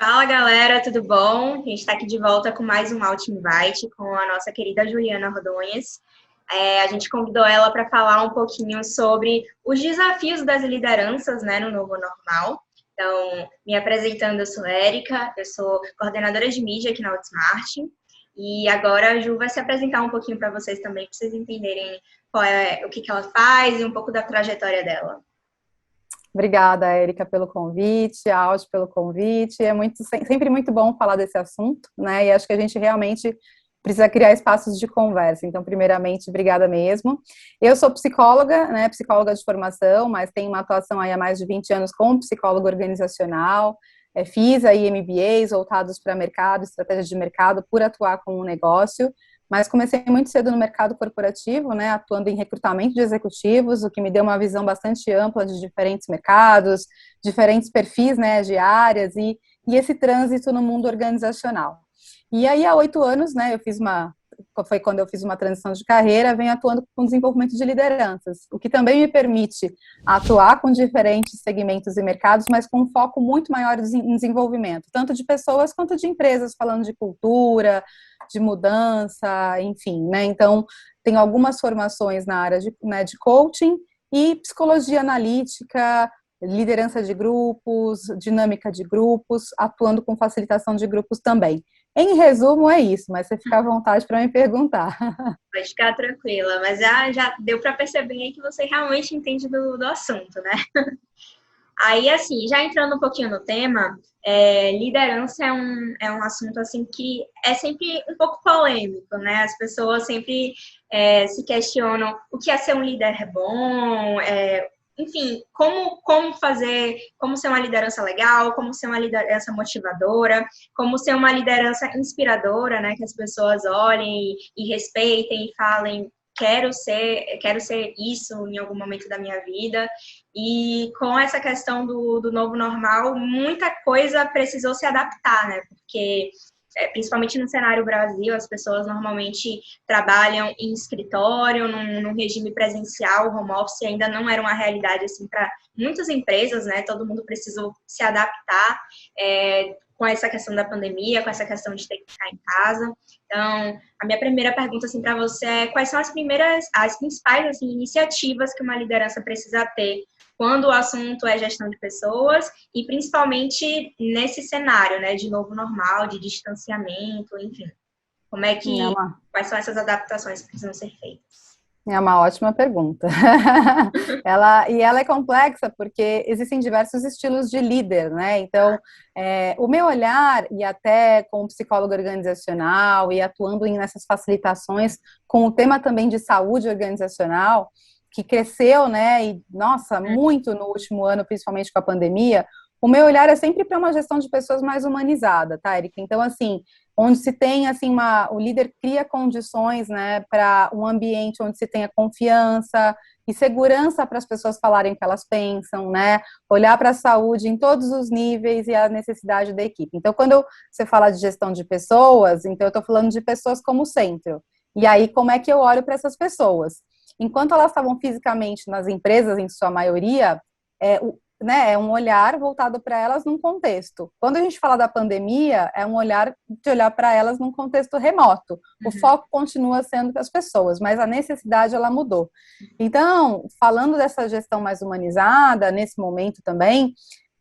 Fala galera, tudo bom? A gente está aqui de volta com mais um Alt Invite com a nossa querida Juliana Rodonhas. A gente convidou ela para falar um pouquinho sobre os desafios das lideranças, né, no novo normal. Então, me apresentando, eu sou Érica, eu sou coordenadora de mídia aqui na Outsmart. E agora a Ju vai se apresentar um pouquinho para vocês também, para vocês entenderem o que ela faz e um pouco da trajetória dela. Obrigada, Érica, pelo convite, a Aldi pelo convite. É sempre muito bom falar desse assunto, né? E acho que a gente realmente precisa criar espaços de conversa. Então, primeiramente, obrigada mesmo. Eu sou psicóloga, né? Psicóloga de formação, mas tenho uma atuação aí há mais de 20 anos como psicóloga organizacional. Fiz aí MBAs voltados para mercado, estratégia de mercado, por atuar com um negócio. Mas comecei muito cedo no mercado corporativo, né, atuando em recrutamento de executivos, o que me deu uma visão bastante ampla de diferentes mercados, diferentes perfis, né, de áreas e esse trânsito no mundo organizacional. E aí, há 8 anos, né, foi quando eu fiz uma transição de carreira, venho atuando com desenvolvimento de lideranças, o que também me permite atuar com diferentes segmentos e mercados, mas com um foco muito maior em desenvolvimento, tanto de pessoas quanto de empresas, falando de cultura, de mudança, enfim, né? Então, tem algumas formações na área de coaching e psicologia analítica, liderança de grupos, dinâmica de grupos, atuando com facilitação de grupos também. Em resumo, é isso, mas você fica à vontade para me perguntar. Pode ficar tranquila, mas já deu para perceber aí que você realmente entende do assunto, né? Aí, assim, já entrando um pouquinho no tema, liderança é um assunto, assim, que é sempre um pouco polêmico, né? As pessoas sempre se questionam o que é ser um líder bom, enfim, como ser uma liderança legal, como ser uma liderança motivadora, como ser uma liderança inspiradora, né? Que as pessoas olhem e respeitem e falem, quero ser isso em algum momento da minha vida. E com essa questão do novo normal, muita coisa precisou se adaptar, né? Porque, principalmente no cenário Brasil, as pessoas normalmente trabalham em escritório, num regime presencial, o home office ainda não era uma realidade assim para muitas empresas, né? Todo mundo precisou se adaptar com essa questão da pandemia, com essa questão de ter que ficar em casa. Então, a minha primeira pergunta assim para você é quais são as principais assim, iniciativas que uma liderança precisa ter quando o assunto é gestão de pessoas e principalmente nesse cenário, né, de novo normal, de distanciamento, enfim. Quais são essas adaptações que precisam ser feitas? É uma ótima pergunta. Ela é complexa porque existem diversos estilos de líder, né? Então, o meu olhar, e até como psicóloga organizacional e atuando nessas facilitações com o tema também de saúde organizacional, que cresceu, né? E, nossa, muito no último ano, principalmente com a pandemia, o meu olhar é sempre para uma gestão de pessoas mais humanizada, tá, Erika? Então, assim, onde se tem, assim, o líder cria condições, né, para um ambiente onde se tenha confiança e segurança para as pessoas falarem o que elas pensam, né, olhar para a saúde em todos os níveis e a necessidade da equipe. Então, quando você fala de gestão de pessoas, então eu estou falando de pessoas como centro. E aí, como é que eu olho para essas pessoas? Enquanto elas estavam fisicamente nas empresas, em sua maioria, né, é um olhar voltado para elas num contexto. Quando a gente fala da pandemia, é um olhar de olhar para elas num contexto remoto. O foco continua sendo as pessoas, mas a necessidade ela mudou. Então, falando dessa gestão mais humanizada, nesse momento também,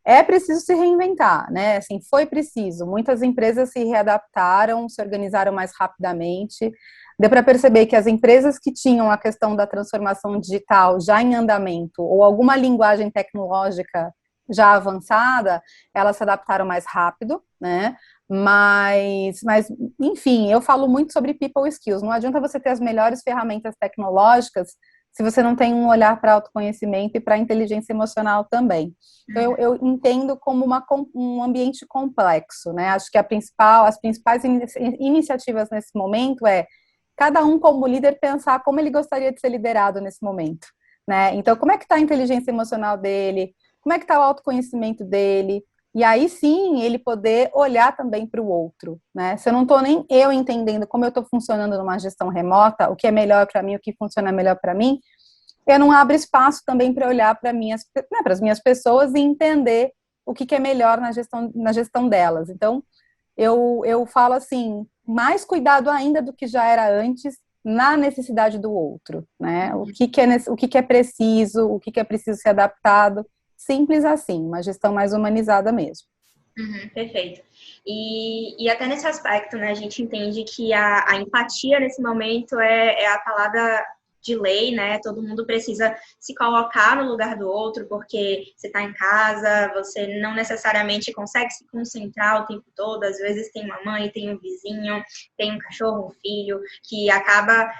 é preciso se reinventar, né? Assim, foi preciso. Muitas empresas se readaptaram, se organizaram mais rapidamente. Deu para perceber que as empresas que tinham a questão da transformação digital já em andamento, ou alguma linguagem tecnológica já avançada, elas se adaptaram mais rápido, né? Mas, enfim, eu falo muito sobre people skills. Não adianta você ter as melhores ferramentas tecnológicas se você não tem um olhar para autoconhecimento e para inteligência emocional também. Então, eu entendo como um ambiente complexo, né? Acho que as principais iniciativas nesse momento cada um como líder pensar como ele gostaria de ser liderado nesse momento, né? Então, como é que está a inteligência emocional dele? Como é que está o autoconhecimento dele? E aí sim, ele poder olhar também para o outro, né? Se eu não estou nem eu entendendo como eu estou funcionando numa gestão remota, o que é melhor para mim, o que funciona melhor para mim, eu não abro espaço também para olhar para as minhas pessoas e entender o que é melhor na gestão delas. Então, eu falo assim, mais cuidado ainda do que já era antes na necessidade do outro, né? O que é preciso, o que é preciso ser adaptado, simples assim, uma gestão mais humanizada mesmo. Perfeito. E até nesse aspecto, né, a gente entende que a empatia nesse momento é a palavra de lei, né? Todo mundo precisa se colocar no lugar do outro, porque você está em casa, você não necessariamente consegue se concentrar o tempo todo. Às vezes tem uma mãe, tem um vizinho, tem um cachorro, um filho, que acaba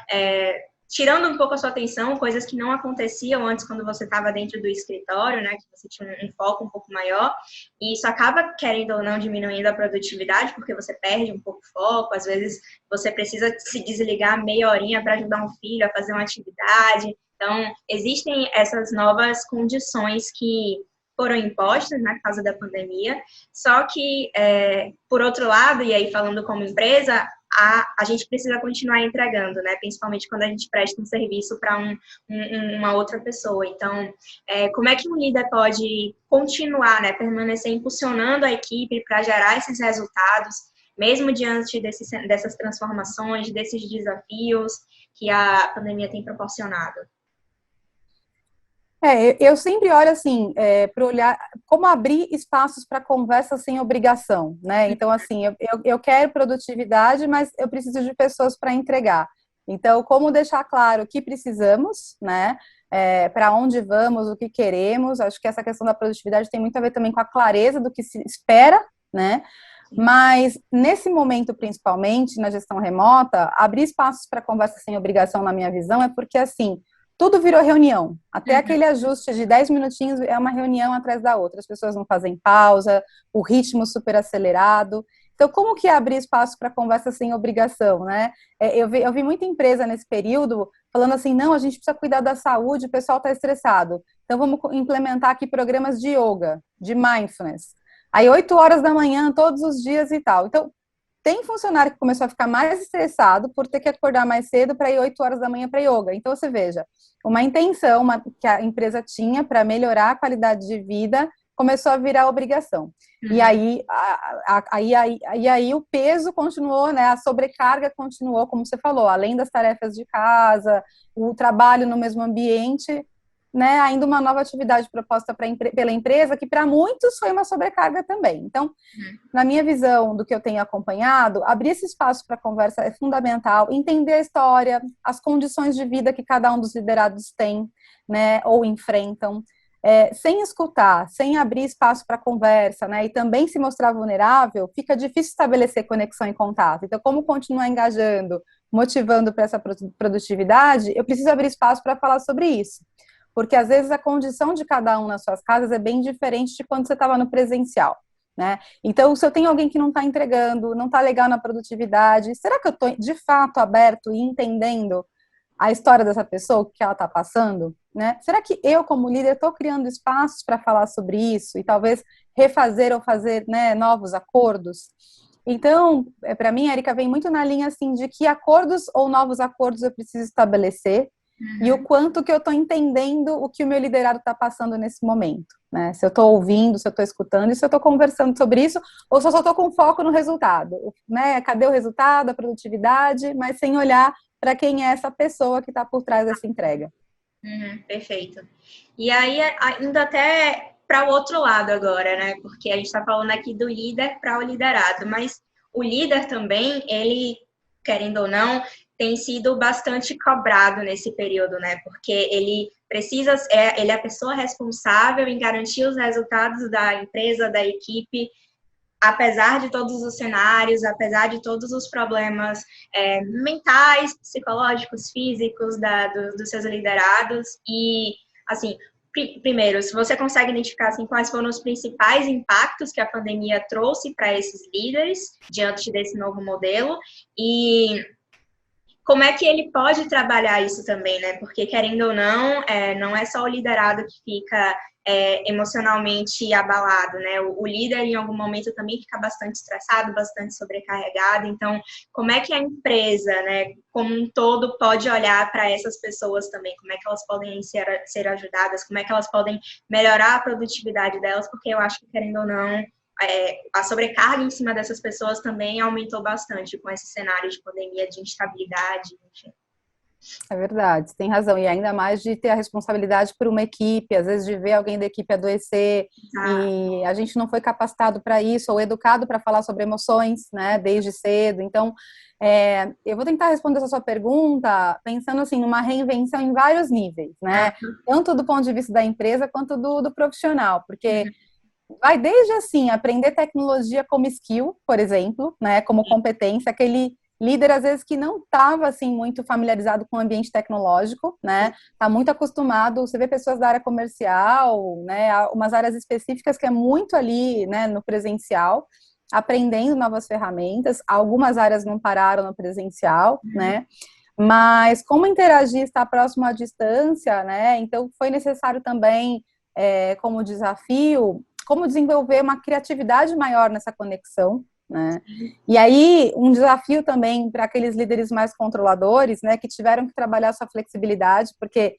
tirando um pouco a sua atenção, coisas que não aconteciam antes quando você estava dentro do escritório, né? Que você tinha um foco um pouco maior. E isso acaba, querendo ou não, diminuindo a produtividade, porque você perde um pouco o foco. Às vezes você precisa se desligar meia horinha para ajudar um filho a fazer uma atividade. Então, existem essas novas condições que foram impostas, né, por causa da pandemia. Só que, por outro lado, e aí falando como empresa, a gente precisa continuar entregando, né? Principalmente quando a gente presta um serviço para uma outra pessoa. Então, como é que um líder pode continuar, né, permanecer impulsionando a equipe para gerar esses resultados, mesmo diante dessas transformações, desses desafios que a pandemia tem proporcionado? Eu sempre olho assim, para olhar como abrir espaços para conversa sem obrigação, né? Então, assim, eu quero produtividade, mas eu preciso de pessoas para entregar. Então, como deixar claro o que precisamos, né? Para onde vamos, o que queremos. Acho que essa questão da produtividade tem muito a ver também com a clareza do que se espera, né? Mas, nesse momento, principalmente, na gestão remota, abrir espaços para conversa sem obrigação, na minha visão, é porque, assim, tudo virou reunião. Até aquele ajuste de 10 minutinhos é uma reunião atrás da outra. As pessoas não fazem pausa, o ritmo super acelerado. Então, como que é abrir espaço para conversa sem obrigação, né? Eu vi muita empresa nesse período falando assim, não, a gente precisa cuidar da saúde, o pessoal está estressado. Então, vamos implementar aqui programas de yoga, de mindfulness. Aí, 8 horas da manhã, todos os dias e tal. Então, tem funcionário que começou a ficar mais estressado por ter que acordar mais cedo para ir 8 horas da manhã para yoga. Então, você veja, uma intenção que a empresa tinha para melhorar a qualidade de vida começou a virar obrigação. E aí o peso continuou, né? A sobrecarga continuou, como você falou, além das tarefas de casa, o trabalho no mesmo ambiente, né, ainda uma nova atividade proposta pela empresa, que para muitos foi uma sobrecarga também. Então, na minha visão do que eu tenho acompanhado, abrir esse espaço para conversa é fundamental, entender a história, as condições de vida que cada um dos liderados tem, né, ou enfrentam, sem escutar, sem abrir espaço para conversa, né, e também se mostrar vulnerável, fica difícil estabelecer conexão e contato. Então, como continuar engajando, motivando para essa produtividade, eu preciso abrir espaço para falar sobre isso. Porque, às vezes, a condição de cada um nas suas casas é bem diferente de quando você estava no presencial, né? Então, se eu tenho alguém que não está entregando, não está legal na produtividade, será que eu estou, de fato, aberto e entendendo a história dessa pessoa, o que ela está passando, né? Será que eu, como líder, estou criando espaços para falar sobre isso e talvez refazer ou fazer, né, novos acordos? Então, para mim, a Erika vem muito na linha, assim, de que acordos ou novos acordos eu preciso estabelecer, e o quanto que eu estou entendendo o que o meu liderado está passando nesse momento, né? Se eu estou ouvindo, se eu estou escutando, e se eu estou conversando sobre isso, ou se eu só estou com foco no resultado, né? Cadê o resultado, a produtividade, mas sem olhar para quem é essa pessoa que está por trás dessa entrega. Perfeito. E aí, ainda até para o outro lado agora, né? Porque a gente está falando aqui do líder para o liderado, mas o líder também, ele, querendo ou não, tem sido bastante cobrado nesse período, né? Porque ele precisa, ele é a pessoa responsável em garantir os resultados da empresa, da equipe, apesar de todos os cenários, apesar de todos os problemas mentais, psicológicos, físicos dos seus liderados. E, assim, primeiro, se você consegue identificar assim, quais foram os principais impactos que a pandemia trouxe para esses líderes diante desse novo modelo, e como é que ele pode trabalhar isso também, né? Porque, querendo ou não, não é só o liderado que fica emocionalmente abalado, né? O líder, em algum momento, também fica bastante estressado, bastante sobrecarregado. Então, como é que a empresa, né, como um todo, pode olhar para essas pessoas também? Como é que elas podem ser ajudadas? Como é que elas podem melhorar a produtividade delas? Porque eu acho que, querendo ou não, a sobrecarga em cima dessas pessoas também aumentou bastante com esse cenário de pandemia, de instabilidade, enfim. É verdade, tem razão. E ainda mais de ter a responsabilidade por uma equipe, às vezes de ver alguém da equipe adoecer, e a gente não foi capacitado para isso, ou educado para falar sobre emoções, né, desde cedo. Então, eu vou tentar responder essa sua pergunta pensando, assim, numa reinvenção em vários níveis, né, tanto do ponto de vista da empresa quanto do profissional, porque vai desde, assim, aprender tecnologia como skill, por exemplo, né, como competência, aquele líder, às vezes, que não estava, assim, muito familiarizado com o ambiente tecnológico, né, está muito acostumado, você vê pessoas da área comercial, né, umas áreas específicas que é muito ali, né, no presencial, aprendendo novas ferramentas, algumas áreas não pararam no presencial, né, mas como interagir, estar próximo à distância, né, então foi necessário também, como desafio, como desenvolver uma criatividade maior nessa conexão, né? E aí, um desafio também para aqueles líderes mais controladores, né, que tiveram que trabalhar sua flexibilidade, porque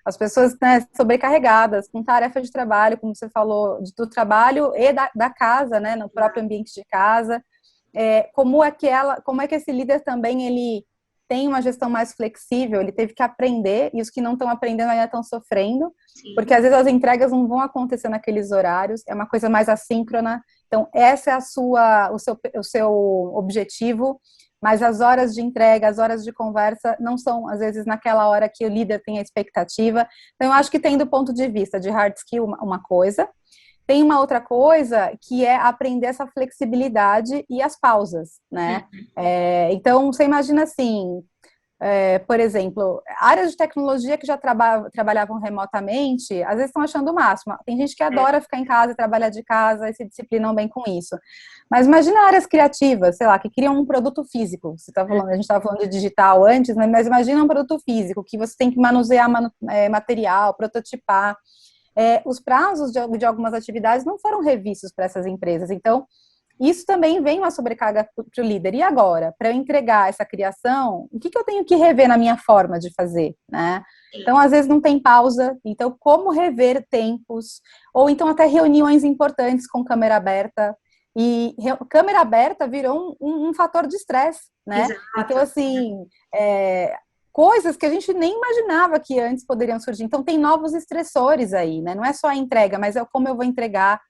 as pessoas, né, sobrecarregadas, com tarefa de trabalho, como você falou, do trabalho e da casa, né, no próprio ambiente de casa, como é que esse líder também, ele tem uma gestão mais flexível, ele teve que aprender, e os que não estão aprendendo ainda estão sofrendo, porque às vezes as entregas não vão acontecer naqueles horários, é uma coisa mais assíncrona, então essa é o seu objetivo, mas as horas de entrega, as horas de conversa não são, às vezes, naquela hora que o líder tem a expectativa. Então, eu acho que tem do ponto de vista de hard skill uma coisa, tem uma outra coisa que é aprender essa flexibilidade e as pausas, né? Então, você imagina assim, por exemplo, áreas de tecnologia que já trabalhavam remotamente, às vezes estão achando o máximo. Tem gente que adora ficar em casa e trabalhar de casa e se disciplinam bem com isso. Mas imagina áreas criativas, sei lá, que criam um produto físico. A gente estava falando de digital antes, né? Mas imagina um produto físico que você tem que manusear material, prototipar. Os prazos de algumas atividades não foram revistos para essas empresas. Então, isso também vem uma sobrecarga para o líder. E agora, para eu entregar essa criação, o que eu tenho que rever na minha forma de fazer, né? Então, às vezes não tem pausa. Então, como rever tempos? Ou então até reuniões importantes com câmera aberta. E câmera aberta virou um fator de estresse, né? Exato. Então, assim, coisas que a gente nem imaginava que antes poderiam surgir. Então, tem novos estressores aí, né? Não é só a entrega, mas é como eu vou entregar.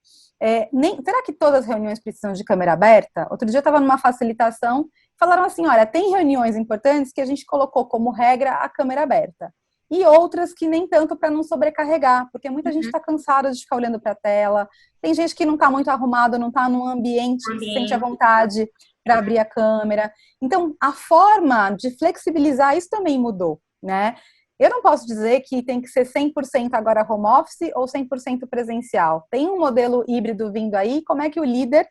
Será que todas as reuniões precisam de câmera aberta? Outro dia eu estava numa facilitação, falaram assim, olha, tem reuniões importantes que a gente colocou como regra a câmera aberta. E outras que nem tanto para não sobrecarregar, porque muita gente está cansada de ficar olhando para a tela, tem gente que não está muito arrumado, não está num ambiente que se sente à vontade para abrir a câmera. Então, a forma de flexibilizar isso também mudou, né? Eu não posso dizer que tem que ser 100% agora home office ou 100% presencial. Tem um modelo híbrido vindo aí, como é que o líder,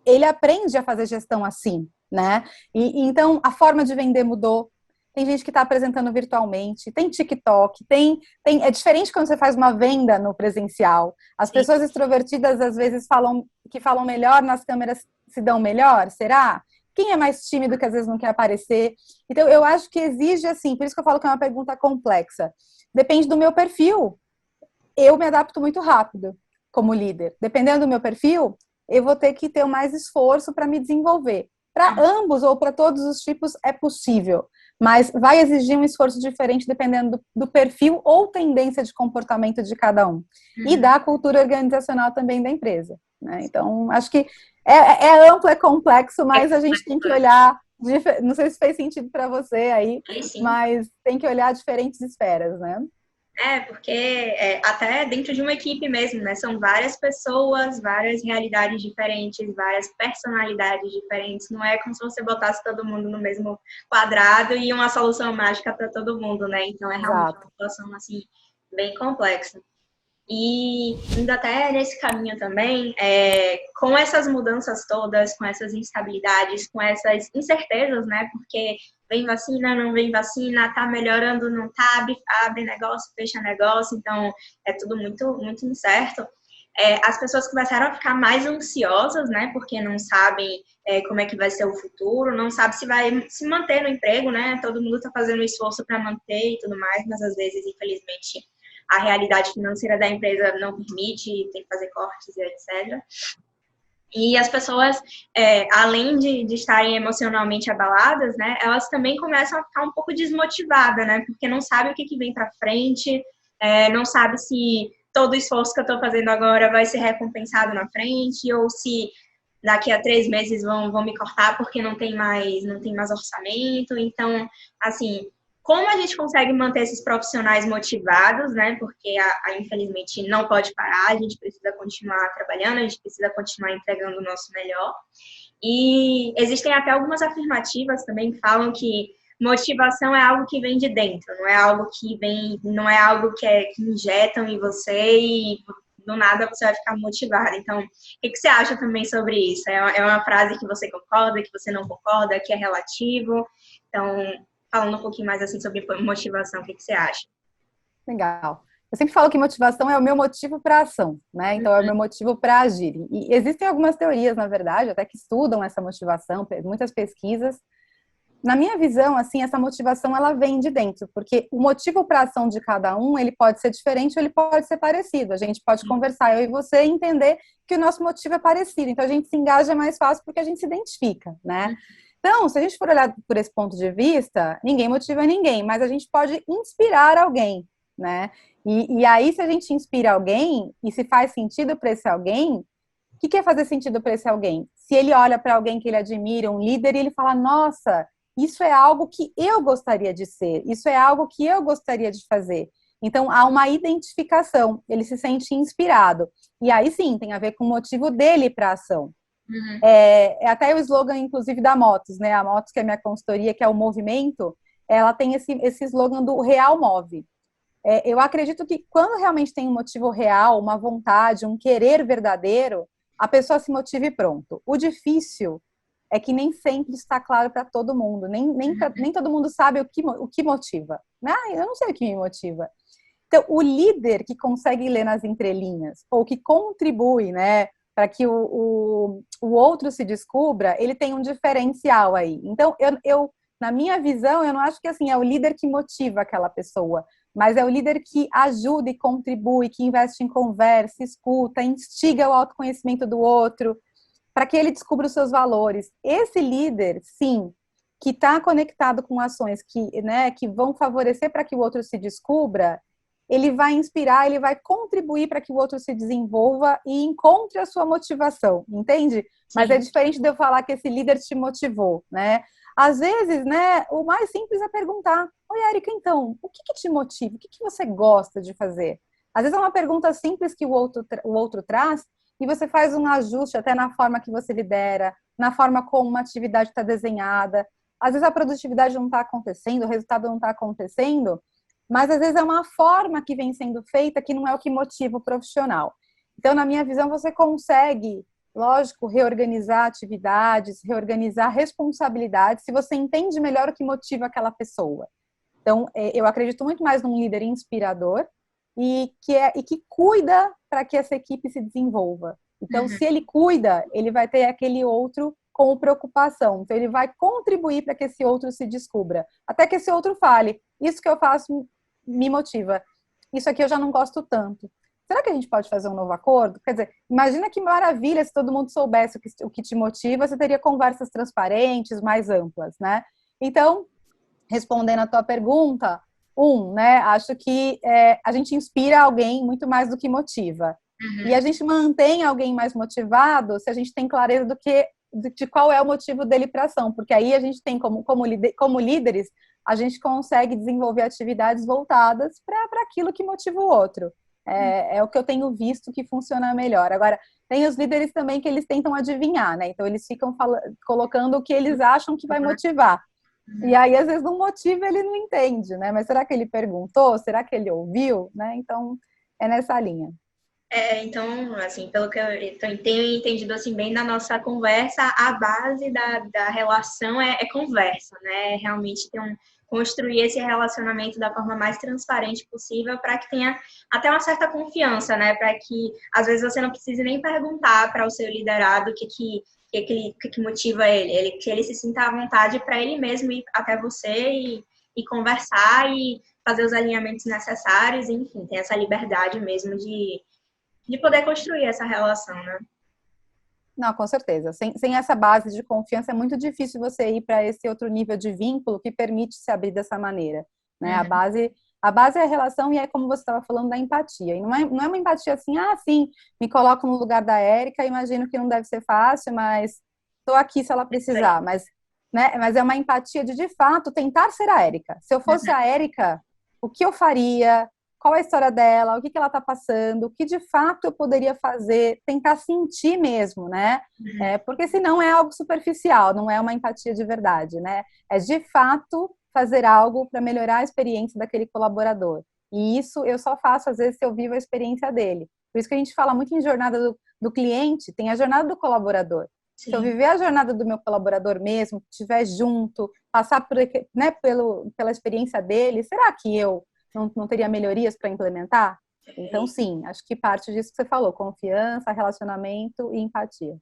ele aprende a fazer gestão assim, né? Então, a forma de vender mudou. Tem gente que está apresentando virtualmente, tem TikTok, é diferente quando você faz uma venda no presencial. As pessoas extrovertidas, às vezes, falam melhor nas câmeras, se dão melhor, será? Quem é mais tímido que às vezes não quer aparecer? Então, eu acho que exige, assim, por isso que eu falo que é uma pergunta complexa. Depende do meu perfil. Eu me adapto muito rápido como líder. Dependendo do meu perfil, eu vou ter que ter mais esforço para me desenvolver. Para ambos ou para todos os tipos é possível, mas vai exigir um esforço diferente dependendo do perfil ou tendência de comportamento de cada um. E da cultura organizacional também da empresa, né? Então, acho que é amplo, é complexo, mas a gente tem que olhar, não sei se fez sentido para você aí, mas tem que olhar diferentes esferas, né? Porque até dentro de uma equipe mesmo, né? São várias pessoas, várias realidades diferentes, várias personalidades diferentes. Não é como se você botasse todo mundo no mesmo quadrado e uma solução mágica para todo mundo, né? Então, é realmente uma situação, assim, bem complexa. E indo até nesse caminho também, com essas mudanças todas, com essas instabilidades, com essas incertezas, né? Porque vem vacina, não vem vacina, tá melhorando, não tá, abre negócio, fecha negócio, então é tudo muito, muito incerto. As pessoas começaram a ficar mais ansiosas, né? Porque não sabem como é que vai ser o futuro, não sabe se vai se manter no emprego, né? Todo mundo está fazendo esforço para manter e tudo mais, mas às vezes, infelizmente, a realidade financeira da empresa não permite, tem que fazer cortes e etc. E as pessoas, além de estarem emocionalmente abaladas, né, elas também começam a ficar um pouco desmotivadas, né, porque não sabe o que vem para frente, não sabe se todo o esforço que eu estou fazendo agora vai ser recompensado na frente, ou se daqui a 3 meses vão me cortar porque não tem mais orçamento. Então, assim, como a gente consegue manter esses profissionais motivados, né? Porque infelizmente não pode parar, a gente precisa continuar trabalhando, a gente precisa continuar entregando o nosso melhor. E existem até algumas afirmativas também que falam que motivação é algo que vem de dentro, não é algo que vem, não é algo que injetam em você e do nada você vai ficar motivado. Então, o que você acha também sobre isso? É uma frase que você concorda, que você não concorda, que é relativo? Então, falando um pouquinho mais assim sobre motivação, o que você acha? Legal. Eu sempre falo que motivação é o meu motivo para ação, né? Então, é o meu motivo para agir. E existem algumas teorias, na verdade, até que estudam essa motivação, muitas pesquisas. Na minha visão, assim, essa motivação, ela vem de dentro, porque o motivo para ação de cada um, ele pode ser diferente ou ele pode ser parecido. A gente pode conversar, eu e você, e entender que o nosso motivo é parecido. Então, a gente se engaja mais fácil porque a gente se identifica, né? Então, se a gente for olhar por esse ponto de vista, ninguém motiva ninguém, mas a gente pode inspirar alguém, né? E aí, se a gente inspira alguém e se faz sentido para esse alguém, o que é fazer sentido para esse alguém? Se ele olha para alguém que ele admira, um líder, e ele fala, nossa, isso é algo que eu gostaria de ser, isso é algo que eu gostaria de fazer. Então, há uma identificação, ele se sente inspirado. E aí sim, tem a ver com o motivo dele para a ação. Uhum. É até o slogan, inclusive, da Motos, né? A Motos, que é a minha consultoria, que é o movimento, ela tem esse slogan do Real Move. Eu acredito que quando realmente tem um motivo real, uma vontade, um querer verdadeiro, a pessoa se motiva e pronto. O difícil é que nem sempre está claro para todo mundo, nem todo mundo sabe o que motiva. Ah, eu não sei o que me motiva. Então, o líder que consegue ler nas entrelinhas, ou que contribui, né, para que o outro se descubra, ele tem um diferencial aí. Então, na minha visão, eu não acho que assim é o líder que motiva aquela pessoa, mas é o líder que ajuda e contribui, que investe em conversa, escuta, instiga o autoconhecimento do outro, para que ele descubra os seus valores. Esse líder, sim, que está conectado com ações que vão favorecer para que o outro se descubra, ele vai inspirar, ele vai contribuir para que o outro se desenvolva e encontre a sua motivação, entende? Sim. Mas é diferente de eu falar que esse líder te motivou, né? Às vezes, né, o mais simples é perguntar, oi, Érica, então, o que te motiva? O que você gosta de fazer? Às vezes é uma pergunta simples que o outro traz e você faz um ajuste até na forma que você lidera, na forma como uma atividade está desenhada. Às vezes a produtividade não está acontecendo, o resultado não está acontecendo, mas às vezes é uma forma que vem sendo feita que não é o que motiva o profissional. Então, na minha visão, você consegue, lógico, reorganizar atividades, reorganizar responsabilidades, se você entende melhor o que motiva aquela pessoa. Então, eu acredito muito mais num líder inspirador e que cuida para que essa equipe se desenvolva. Então, se ele cuida, ele vai ter aquele outro com preocupação. Então, ele vai contribuir para que esse outro se descubra. Até que esse outro fale, isso que eu faço me motiva. Isso aqui eu já não gosto tanto. Será que a gente pode fazer um novo acordo? Quer dizer, imagina que maravilha se todo mundo soubesse o que te motiva, você teria conversas transparentes, mais amplas, né? Então, respondendo a tua pergunta, né, acho que a gente inspira alguém muito mais do que motiva. E a gente mantém alguém mais motivado se a gente tem clareza de qual é o motivo dele para ação, porque aí a gente tem como líderes, a gente consegue desenvolver atividades voltadas para aquilo que motiva o outro. É o que eu tenho visto que funciona melhor. Agora, tem os líderes também que eles tentam adivinhar, né? Então, eles ficam colocando o que eles acham que vai motivar. E aí, às vezes, não motiva, ele não entende, né? Mas será que ele perguntou? Será que ele ouviu? Né? Então, é nessa linha. Então, assim, pelo que eu tenho entendido assim, bem na nossa conversa, a base da relação é conversa, né? Realmente construir esse relacionamento da forma mais transparente possível para que tenha até uma certa confiança, né? Para que, às vezes, você não precise nem perguntar para o seu liderado o que motiva ele, que ele se sinta à vontade para ele mesmo ir até você e conversar e fazer os alinhamentos necessários, enfim, ter essa liberdade mesmo de poder construir essa relação, né? Não, com certeza. Sem essa base de confiança, é muito difícil você ir para esse outro nível de vínculo que permite se abrir dessa maneira, né? A base é a relação e é como você estava falando da empatia. E não é uma empatia assim, sim, me coloco no lugar da Érica, imagino que não deve ser fácil, mas estou aqui se ela precisar. Mas é uma empatia de fato, tentar ser a Érica. Se eu fosse a Érica, o que eu faria? Qual é a história dela, o que ela está passando, o que de fato eu poderia fazer, tentar sentir mesmo, né? Porque senão é algo superficial, não é uma empatia de verdade, né? É de fato fazer algo para melhorar a experiência daquele colaborador. E isso eu só faço, às vezes, se eu vivo a experiência dele. Por isso que a gente fala muito em jornada do cliente, tem a jornada do colaborador. Sim. Se eu viver a jornada do meu colaborador mesmo, estiver junto, passar pela experiência dele, será que eu não teria melhorias para implementar? Então, sim, acho que parte disso que você falou, confiança, relacionamento e empatia.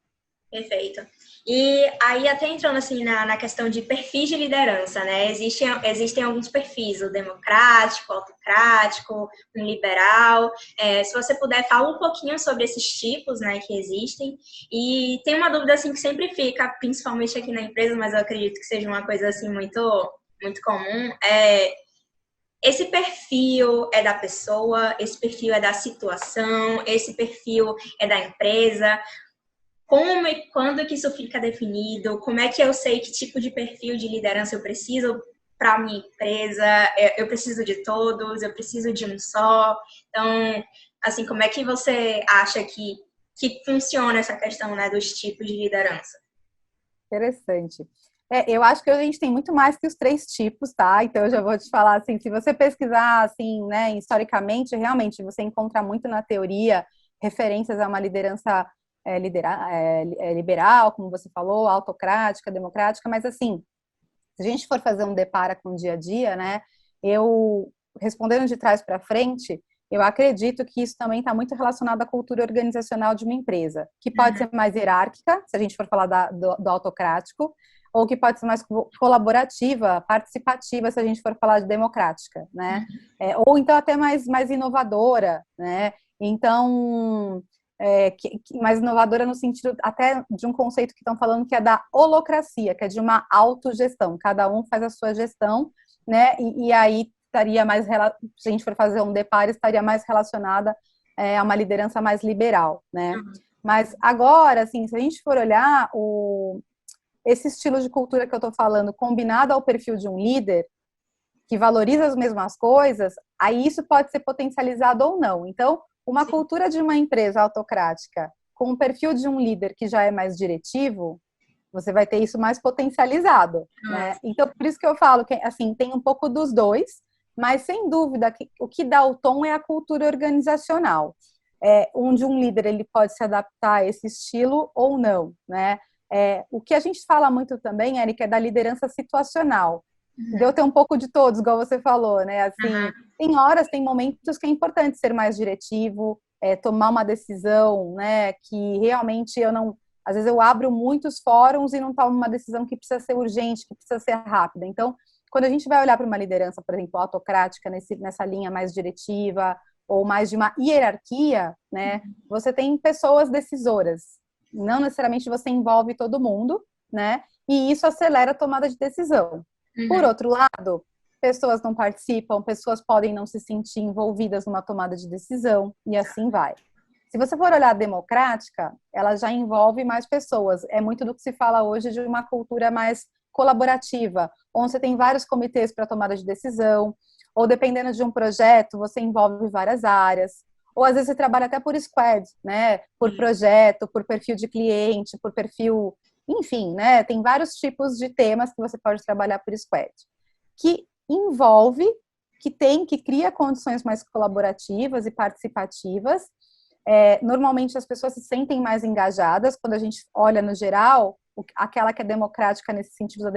Perfeito. E aí, até entrando assim na questão de perfis de liderança, né? Existem alguns perfis, o democrático, o autocrático, o liberal. Se você puder, fala um pouquinho sobre esses tipos, né, que existem. E tem uma dúvida assim que sempre fica, principalmente aqui na empresa, mas eu acredito que seja uma coisa assim muito, muito comum. Esse perfil é da pessoa, esse perfil é da situação, esse perfil é da empresa. Como e quando que isso fica definido? Como é que eu sei que tipo de perfil de liderança eu preciso para a minha empresa? Eu preciso de todos? Eu preciso de um só? Então, assim, como é que você acha que funciona essa questão, né, dos tipos de liderança? Interessante. Eu acho que a gente tem muito mais que os 3 tipos, tá? Então eu já vou te falar assim, se você pesquisar assim, né, historicamente, realmente você encontra muito na teoria referências a uma liderança liberal, como você falou, autocrática, democrática, mas assim, se a gente for fazer um depara com o dia a dia, né, eu respondendo de trás para frente, eu acredito que isso também está muito relacionado à cultura organizacional de uma empresa, que pode ser mais hierárquica, se a gente for falar do autocrático, ou que pode ser mais colaborativa, participativa, se a gente for falar de democrática, né? Ou então até mais inovadora, né? Então, mais inovadora no sentido até de um conceito que estão falando que é da holocracia, que é de uma autogestão, cada um faz a sua gestão, né? E aí estaria mais, se a gente for fazer um deparo, estaria mais relacionada a uma liderança mais liberal, né? Mas agora, assim, se a gente for olhar esse estilo de cultura que eu estou falando, combinado ao perfil de um líder, que valoriza as mesmas coisas, aí isso pode ser potencializado ou não. Então, uma cultura de uma empresa autocrática com o perfil de um líder que já é mais diretivo, você vai ter isso mais potencializado, né? Então, por isso que eu falo que, assim, tem um pouco dos dois, mas, sem dúvida, o que dá o tom é a cultura organizacional. Onde um líder ele pode se adaptar a esse estilo ou não, né? O que a gente fala muito também, Érica, é da liderança situacional. Deu ter um pouco de todos, igual você falou, né? Assim, tem horas, tem momentos que é importante ser mais diretivo, tomar uma decisão, né? Que realmente eu não... Às vezes eu abro muitos fóruns e não tomo uma decisão que precisa ser urgente, que precisa ser rápida. Então, quando a gente vai olhar para uma liderança, por exemplo, autocrática, nessa linha mais diretiva, ou mais de uma hierarquia, né? Você tem pessoas decisoras. Não necessariamente você envolve todo mundo, né? E isso acelera a tomada de decisão. Por outro lado, pessoas não participam, pessoas podem não se sentir envolvidas numa tomada de decisão, e assim vai. Se você for olhar a democrática, ela já envolve mais pessoas. É muito do que se fala hoje de uma cultura mais colaborativa, onde você tem vários comitês para tomada de decisão, ou dependendo de um projeto, você envolve várias áreas. Ou às vezes você trabalha até por squad, né? Por projeto, por perfil de cliente, por perfil... Enfim, né? Tem vários tipos de temas que você pode trabalhar por squad. Que envolve que cria condições mais colaborativas e participativas. Normalmente as pessoas se sentem mais engajadas quando a gente olha no geral, aquela que é democrática nesse sentido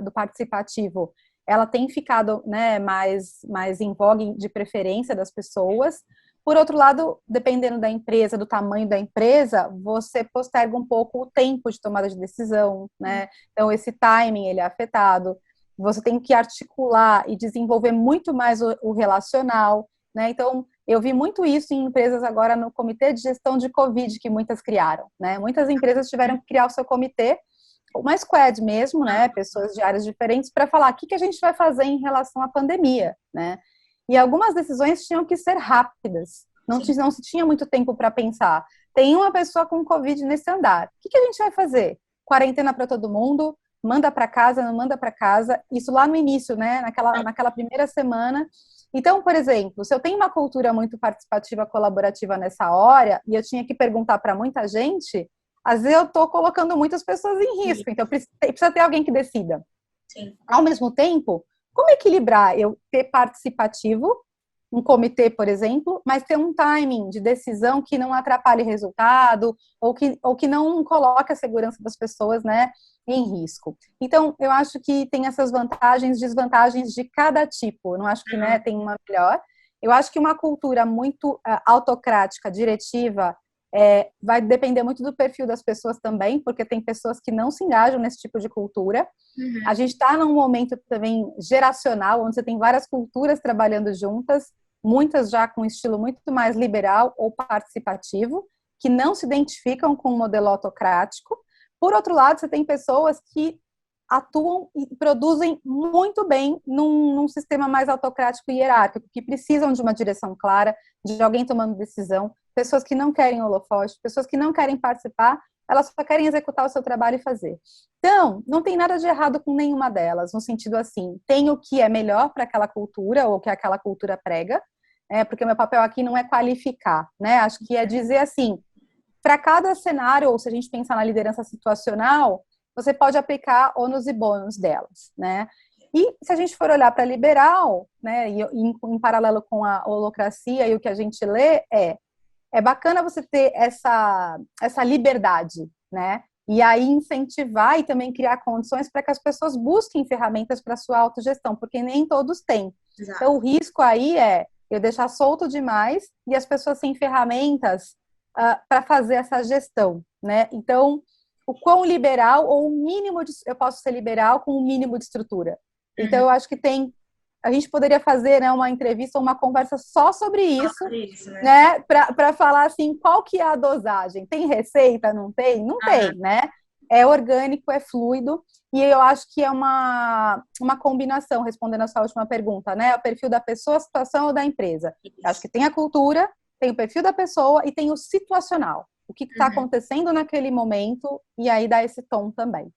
do participativo, ela tem ficado, né, mais em voga de preferência das pessoas. Por outro lado, dependendo da empresa, do tamanho da empresa, você posterga um pouco o tempo de tomada de decisão, né? Então, esse timing, ele é afetado. Você tem que articular e desenvolver muito mais o relacional, né? Então, eu vi muito isso em empresas agora no comitê de gestão de Covid que muitas criaram, né? Muitas empresas tiveram que criar o seu comitê, uma squad mesmo, né? Pessoas de áreas diferentes para falar o que a gente vai fazer em relação à pandemia, né? E algumas decisões tinham que ser rápidas. Não se tinha muito tempo para pensar. Tem uma pessoa com Covid nesse andar. O que a gente vai fazer? Quarentena para todo mundo? Manda para casa, não manda para casa? Isso lá no início, né? Naquela primeira semana. Então, por exemplo, se eu tenho uma cultura muito participativa, colaborativa nessa hora, e eu tinha que perguntar para muita gente, às vezes eu estou colocando muitas pessoas em risco. Então, precisa ter alguém que decida. Sim. Ao mesmo tempo, como equilibrar eu ter participativo, um comitê, por exemplo, mas ter um timing de decisão que não atrapalhe resultado ou que não coloque a segurança das pessoas, né, em risco. Então, eu acho que tem essas vantagens e desvantagens de cada tipo. Eu não acho que, né, tem uma melhor. Eu acho que uma cultura muito autocrática, diretiva, vai depender muito do perfil das pessoas também, porque tem pessoas que não se engajam nesse tipo de cultura. A gente está num momento também geracional, onde você tem várias culturas trabalhando juntas, muitas já com um estilo muito mais liberal ou participativo, que não se identificam com o modelo autocrático. Por outro lado, você tem pessoas que atuam e produzem muito bem num sistema mais autocrático e hierárquico, que precisam de uma direção clara, de alguém tomando decisão, pessoas que não querem holofote, pessoas que não querem participar, elas só querem executar o seu trabalho e fazer. Então, não tem nada de errado com nenhuma delas, no sentido assim, tem o que é melhor para aquela cultura, ou que aquela cultura prega, porque o meu papel aqui não é qualificar, né? Acho que é dizer assim, para cada cenário, ou se a gente pensar na liderança situacional, você pode aplicar ônus e bônus delas, né? E se a gente for olhar para liberal, né, e em paralelo com a holocracia e o que a gente lê, é bacana você ter essa liberdade, né? E aí incentivar e também criar condições para que as pessoas busquem ferramentas para sua autogestão, porque nem todos têm. Exato. Então, o risco aí é eu deixar solto demais e as pessoas sem ferramentas para fazer essa gestão, né? Então, o quão liberal ou o mínimo eu posso ser liberal com o mínimo de estrutura. Então, eu acho que a gente poderia fazer, né, uma entrevista ou uma conversa só sobre isso, né? Para falar assim, qual que é a dosagem? Tem receita? Não tem? Não tem, né? É orgânico, é fluido, e eu acho que é uma combinação, respondendo a sua última pergunta, né? O perfil da pessoa, a situação ou da empresa. Eu acho que tem a cultura, tem o perfil da pessoa e tem o situacional. O que está acontecendo naquele momento, e aí dá esse tom também.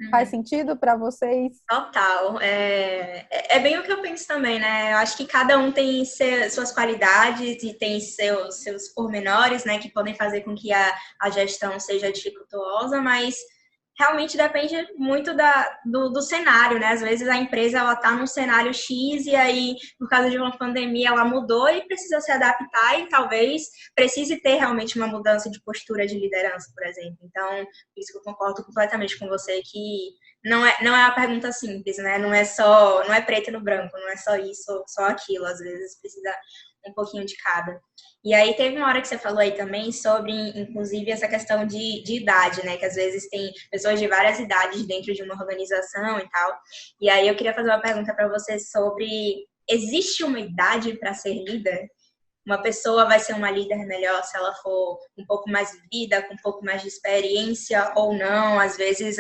Faz sentido para vocês? Total. É bem o que eu penso também, né? Eu acho que cada um tem suas qualidades e tem seus pormenores, né? Que podem fazer com que a gestão seja dificultosa, mas realmente depende muito do cenário, né? Às vezes a empresa ela está num cenário X e aí, por causa de uma pandemia, ela mudou e precisa se adaptar e talvez precise ter realmente uma mudança de postura de liderança, por exemplo. Então, por isso que eu concordo completamente com você que não é uma pergunta simples, né? Não é preto no branco, não é só isso ou só aquilo. Às vezes precisa um pouquinho de cada. E aí teve uma hora que você falou aí também sobre, inclusive, essa questão de idade, né? Que às vezes tem pessoas de várias idades dentro de uma organização e tal. E aí eu queria fazer uma pergunta para você sobre, existe uma idade para ser líder? Uma pessoa vai ser uma líder melhor se ela for um pouco mais vivida, com um pouco mais de experiência ou não. Às vezes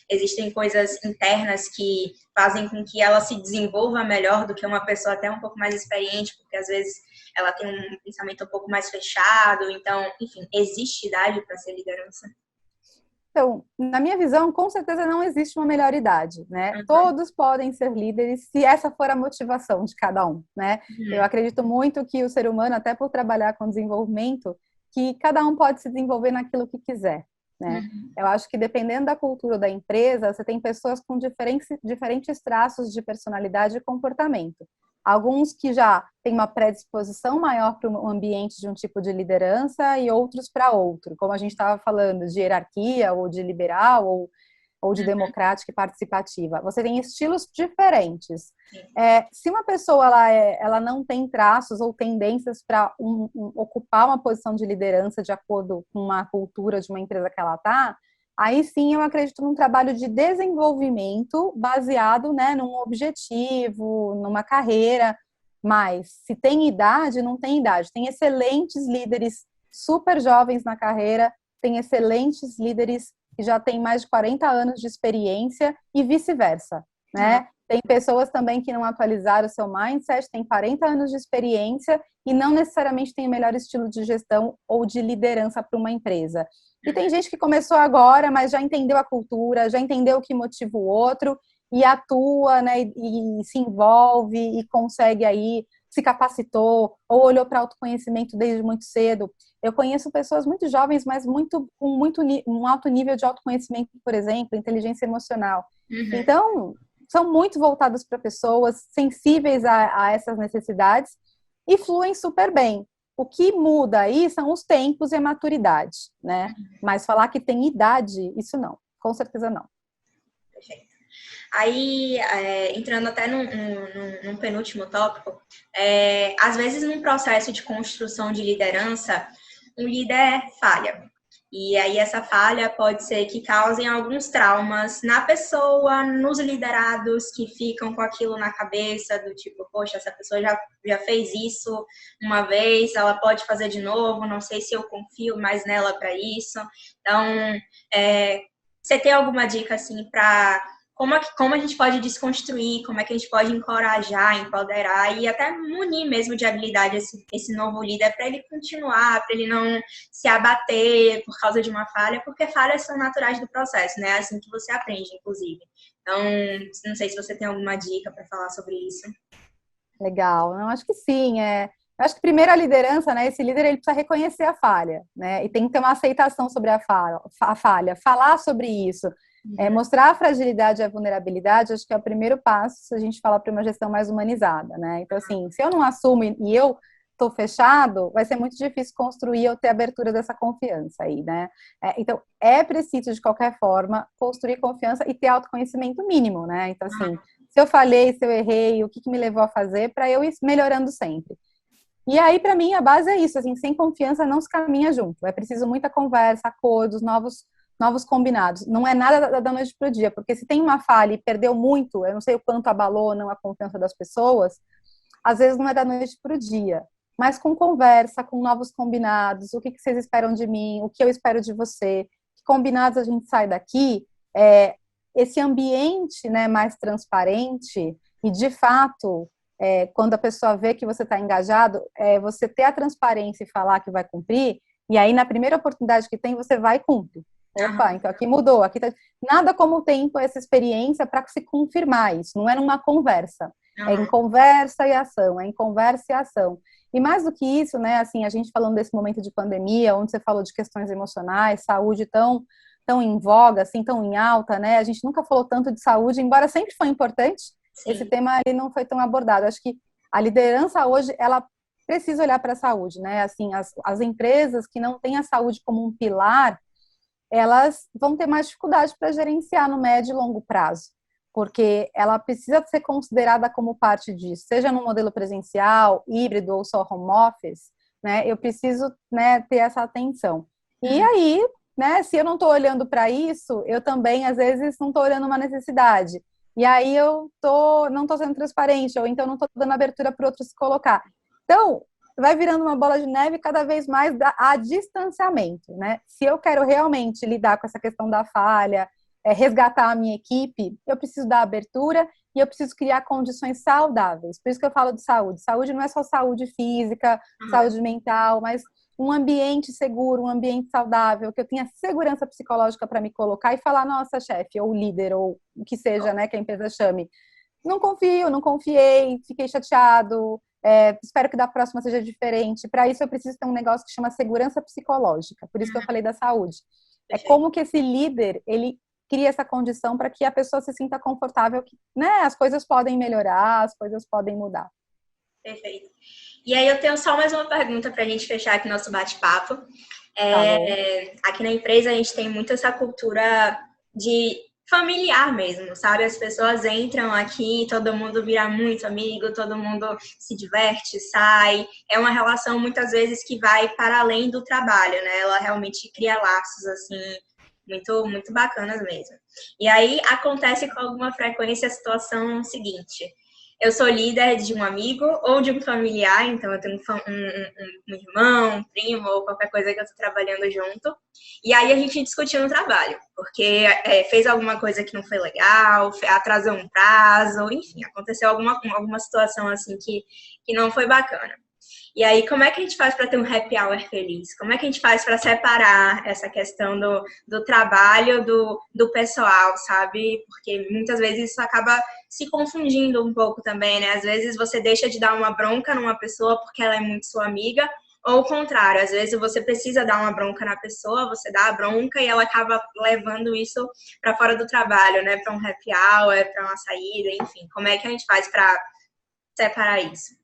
existem coisas internas que fazem com que ela se desenvolva melhor do que uma pessoa até um pouco mais experiente, porque às vezes ela tem um pensamento um pouco mais fechado. Então, enfim, existe idade para ser liderança? Então, na minha visão, com certeza não existe uma melhor idade, né? Todos podem ser líderes se essa for a motivação de cada um, né? Eu acredito muito que o ser humano, até por trabalhar com desenvolvimento, que cada um pode se desenvolver naquilo que quiser, né? Eu acho que dependendo da cultura da empresa, você tem pessoas com diferentes traços de personalidade e comportamento. Alguns que já têm uma predisposição maior para o ambiente de um tipo de liderança e outros para outro, como a gente estava falando, de hierarquia, ou de liberal, ou de democrática e participativa. Você tem estilos diferentes. Se uma pessoa ela não tem traços ou tendências para ocupar uma posição de liderança de acordo com uma cultura de uma empresa que ela está, aí sim eu acredito num trabalho de desenvolvimento baseado, né, num objetivo, numa carreira. Mas se tem idade, não tem idade. Tem excelentes líderes super jovens na carreira, tem excelentes líderes que já têm mais de 40 anos de experiência e vice-versa, né? Tem pessoas também que não atualizaram o seu mindset, têm 40 anos de experiência e não necessariamente têm o melhor estilo de gestão ou de liderança para uma empresa. E tem gente que começou agora, mas já entendeu a cultura, já entendeu o que motiva o outro e atua, né, e se envolve e consegue aí, se capacitou ou olhou para autoconhecimento desde muito cedo. Eu conheço pessoas muito jovens, mas com um alto nível de autoconhecimento, por exemplo, inteligência emocional. Então, são muito voltadas para pessoas sensíveis a essas necessidades e fluem super bem. O que muda aí são os tempos e a maturidade, né? Mas falar que tem idade, isso não, com certeza não. Perfeito. Aí, entrando até num penúltimo tópico, às vezes num processo de construção de liderança, um líder falha. E aí essa falha pode ser que causem alguns traumas na pessoa, nos liderados que ficam com aquilo na cabeça, do tipo, poxa, essa pessoa já fez isso uma vez, ela pode fazer de novo, não sei se eu confio mais nela para isso. Então, você tem alguma dica, assim, para como a gente pode desconstruir, como é que a gente pode encorajar, empoderar e até munir mesmo de habilidade esse novo líder para ele continuar, para ele não se abater por causa de uma falha, porque falhas são naturais do processo, né? É assim que você aprende, inclusive. Então, não sei se você tem alguma dica para falar sobre isso. Legal, eu acho que sim, eu acho que primeiro a liderança, né, esse líder ele precisa reconhecer a falha, né, e tem que ter uma aceitação sobre a falha, falar sobre isso, mostrar a fragilidade e a vulnerabilidade, acho que é o primeiro passo se a gente falar para uma gestão mais humanizada, né, então assim, se eu não assumo e eu estou fechado, vai ser muito difícil construir ou ter abertura dessa confiança aí, né, então é preciso de qualquer forma construir confiança e ter autoconhecimento mínimo, né, então assim, se eu falhei, se eu errei, o que me levou a fazer para eu ir melhorando sempre. E aí, para mim, a base é isso, assim, sem confiança não se caminha junto. É preciso muita conversa, acordos, novos combinados. Não é nada da noite para o dia, porque se tem uma falha e perdeu muito, eu não sei o quanto abalou ou não a confiança das pessoas, às vezes não é da noite para o dia. Mas com conversa, com novos combinados, o que vocês esperam de mim, o que eu espero de você, que combinados a gente sai daqui, esse ambiente, né, mais transparente e, de fato, quando a pessoa vê que você está engajado, você ter a transparência e falar que vai cumprir, e aí, na primeira oportunidade que tem, você vai e cumpre. Opa, então aqui mudou, aqui tá... Nada como o tempo, essa experiência para se confirmar isso, não é numa conversa. É em conversa e ação, é em conversa e ação. E mais do que isso, né, assim, a gente falando desse momento de pandemia, onde você falou de questões emocionais, saúde tão em voga, assim, tão em alta, né? A gente nunca falou tanto de saúde, embora sempre foi importante, sim, esse tema ele não foi tão abordado. Acho que a liderança hoje, ela precisa olhar para a saúde, né? Assim, as empresas que não têm a saúde como um pilar, elas vão ter mais dificuldade para gerenciar no médio e longo prazo, porque ela precisa ser considerada como parte disso, seja no modelo presencial, híbrido ou só home office, né? Eu preciso, né, ter essa atenção. E aí, né, se eu não estou olhando para isso, eu também, às vezes, não estou olhando uma necessidade. E aí eu não estou sendo transparente, ou então não estou dando abertura para outros se colocar. Então, vai virando uma bola de neve cada vez mais a distanciamento, né? Se eu quero realmente lidar com essa questão da falha, resgatar a minha equipe, eu preciso dar abertura e eu preciso criar condições saudáveis. Por isso que eu falo de saúde. Saúde não é só saúde física, saúde mental, mas um ambiente seguro, um ambiente saudável, que eu tenha segurança psicológica para me colocar e falar, nossa, chefe, ou líder, ou o que seja, né, que a empresa chame. Não confio, não confiei, fiquei chateado, espero que da próxima seja diferente. Para isso eu preciso ter um negócio que chama segurança psicológica, por isso que eu falei da saúde. É como que esse líder, ele cria essa condição para que a pessoa se sinta confortável, que, né, as coisas podem melhorar, as coisas podem mudar. Perfeito. E aí eu tenho só mais uma pergunta para a gente fechar aqui nosso bate-papo. Tá bom. Aqui na empresa a gente tem muito essa cultura de familiar mesmo, sabe? As pessoas entram aqui, todo mundo vira muito amigo, todo mundo se diverte, sai. É uma relação muitas vezes que vai para além do trabalho, né? Ela realmente cria laços assim muito muito bacanas mesmo. E aí acontece com alguma frequência a situação seguinte: eu sou líder de um amigo ou de um familiar, então eu tenho um irmão, um primo ou qualquer coisa que eu estou trabalhando junto. E aí a gente discutiu no trabalho, porque fez alguma coisa que não foi legal, atrasou um prazo, enfim, aconteceu alguma situação assim que não foi bacana. E aí, como é que a gente faz para ter um happy hour feliz? Como é que a gente faz para separar essa questão do trabalho do pessoal, sabe? Porque muitas vezes isso acaba se confundindo um pouco também, né? Às vezes você deixa de dar uma bronca numa pessoa porque ela é muito sua amiga, ou o contrário, às vezes você precisa dar uma bronca na pessoa, você dá a bronca e ela acaba levando isso para fora do trabalho, né? Para um happy hour, para uma saída, enfim. Como é que a gente faz para separar isso?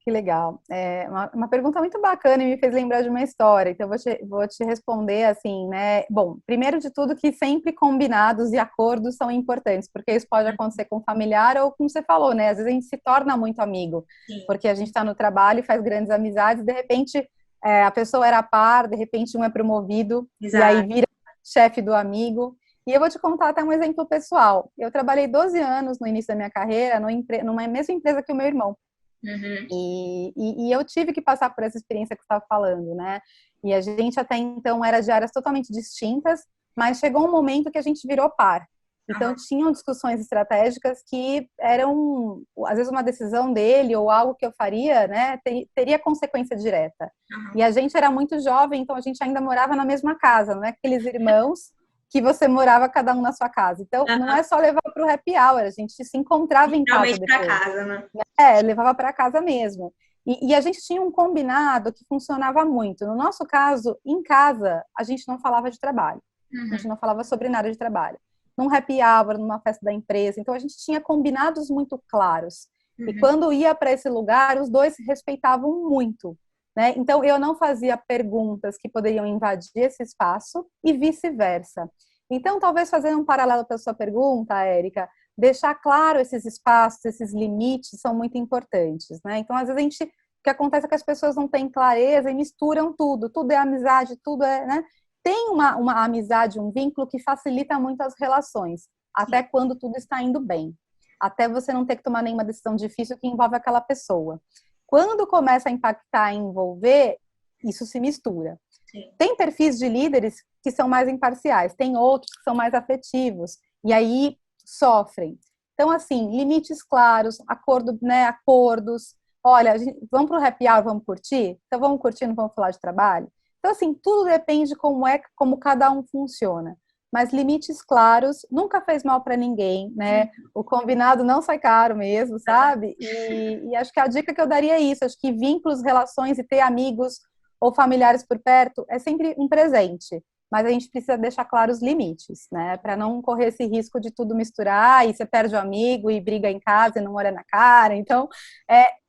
Que legal. É uma pergunta muito bacana e me fez lembrar de uma história. Então, vou te responder assim, né? Bom, primeiro de tudo, que sempre combinados e acordos são importantes, porque isso pode acontecer com familiar ou, como você falou, né? Às vezes a gente se torna muito amigo, Sim, porque a gente está no trabalho e faz grandes amizades, de repente a pessoa era par, de repente um é promovido, e aí exato. vira chefe do amigo. E eu vou te contar até um exemplo pessoal. Eu trabalhei 12 anos no início da minha carreira numa mesma empresa que o meu irmão. Uhum. E eu tive que passar por essa experiência que você estava falando, né? E a gente até então era de áreas totalmente distintas, mas chegou um momento que a gente virou par. Então, Uhum. tinham discussões estratégicas que eram, às vezes, uma decisão dele ou algo que eu faria, né, teria consequência direta. E Uhum. a gente era muito jovem, então a gente ainda morava na mesma casa, não é aqueles irmãos que você morava cada um na sua casa. Então, não Uhum. é só levar para o happy hour, a gente se encontrava em casa Literalmente para depois. casa, né? Levava para casa mesmo. E a gente tinha um combinado que funcionava muito. No nosso caso, em casa, a gente não falava de trabalho. A gente Uhum. não falava sobre nada de trabalho. Num happy hour, numa festa da empresa. Então, a gente tinha combinados muito claros. E Uhum. quando ia para esse lugar, os dois se respeitavam muito. Né? Então, eu não fazia perguntas que poderiam invadir esse espaço e vice-versa. Então, talvez fazendo um paralelo para a sua pergunta, Érica, deixar claro esses espaços, esses limites são muito importantes, né? Então, às vezes o que acontece é que as pessoas não têm clareza e misturam tudo, tudo é amizade, tudo é, né? Tem uma amizade, um vínculo que facilita muito as relações, Sim, até quando tudo está indo bem, até você não ter que tomar nenhuma decisão difícil que envolve aquela pessoa. Quando começa a impactar e envolver, isso se mistura. sim. Tem perfis de líderes que são mais imparciais, tem outros que são mais afetivos, e aí sofrem. Então, assim, limites claros, acordo, né, acordos. Olha, vamos para o happy hour, vamos curtir? Então, vamos curtir, não vamos falar de trabalho? Então, assim, tudo depende como cada um funciona. Mas limites claros nunca fez mal para ninguém, né? O combinado não sai caro mesmo, sabe? E acho que a dica que eu daria é isso. Acho que vínculos, relações e ter amigos ou familiares por perto é sempre um presente, mas a gente precisa deixar claros os limites, né? Para não correr esse risco de tudo misturar e você perde o amigo e briga em casa e não olha na cara. Então,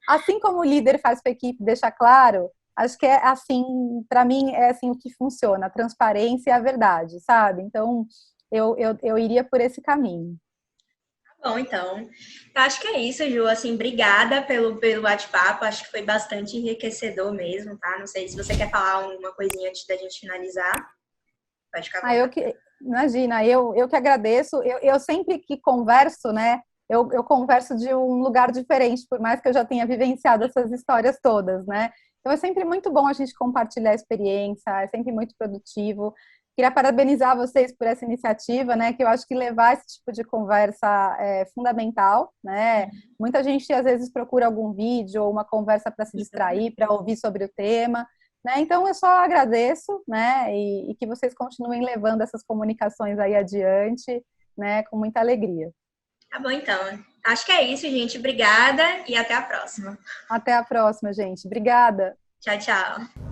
assim como o líder faz para a equipe deixar claro, acho que é assim, para mim, é assim o que funciona, a transparência e a verdade, sabe? Então, eu iria por esse caminho. Bom, então, eu acho que é isso, Ju. Assim, obrigada pelo bate-papo. Acho que foi bastante enriquecedor mesmo, tá? Não sei se você quer falar alguma coisinha antes da gente finalizar. Pode ficar à Ah, vontade. imagina, eu que agradeço. Eu sempre que converso, né? Eu converso de um lugar diferente, por mais que eu já tenha vivenciado essas histórias todas, né? Então é sempre muito bom a gente compartilhar a experiência, é sempre muito produtivo. Queria parabenizar vocês por essa iniciativa, né? Que eu acho que levar esse tipo de conversa é fundamental, né? Muita gente às vezes procura algum vídeo ou uma conversa para se distrair, para ouvir sobre o tema. Né? Então, eu só agradeço, né, e que vocês continuem levando essas comunicações aí adiante, né, com muita alegria. Tá bom, então. Acho que é isso, gente. Obrigada e até a próxima. Até a próxima, gente. Obrigada. Tchau, tchau.